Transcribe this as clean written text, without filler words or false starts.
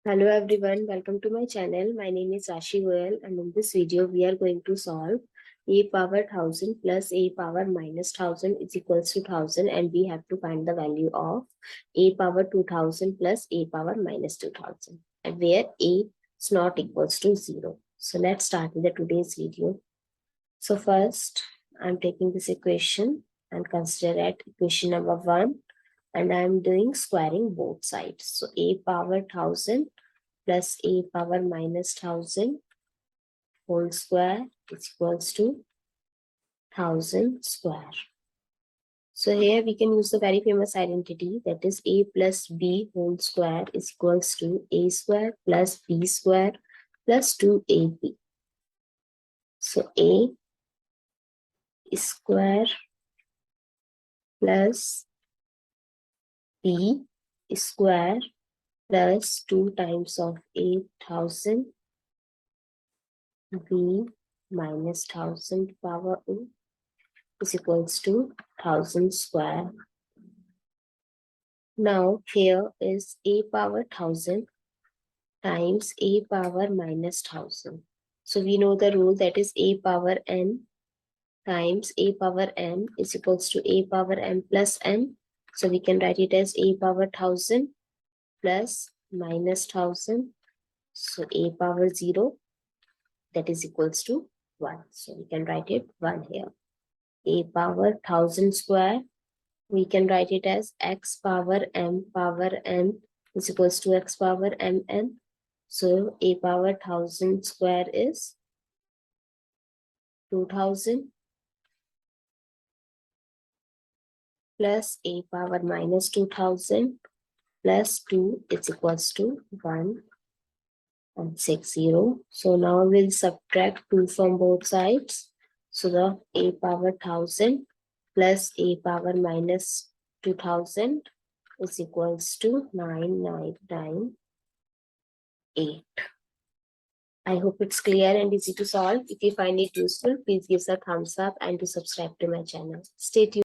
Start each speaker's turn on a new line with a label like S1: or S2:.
S1: Hello everyone, welcome to my channel. My name is Rashi Goel, and in this video we are going to solve a power 1000 plus a power minus 1000 is equals to 1000, and we have to find the value of a power 2000 plus a power minus 2000, and where a is not equals to 0. So let's start with the today's video. So first I'm taking this equation and consider it equation number 1, and I'm doing squaring both sides. So a power 1000 plus a power minus 1000 whole square is equals to 1000 square. So here we can use the very famous identity, that is a plus b whole square is equals to a square plus b square plus 2ab. So a square plus b square plus 2 times of 8000 b minus 1000 power a is equals to 1000 square. Now here is a power 1000 times a power minus 1000. So we know the rule, that is a power n times a power n is equals to a power n plus n. So we can write it as a power 1000 plus minus 1000. So a power 0, that is equals to 1. So we can write it 1 here. A power 1000 square, we can write it as x power m power n is equals to x power mn. So a power 1000 square is 2000 plus a power minus 2000 plus 2 is equals to 1 and 60. So now we'll subtract 2 from both sides. So the a power 1000 plus a power minus 2000 is equals to 9998. I hope it's clear and easy to solve. If you find it useful, please give a thumbs up and to subscribe to my channel. Stay tuned.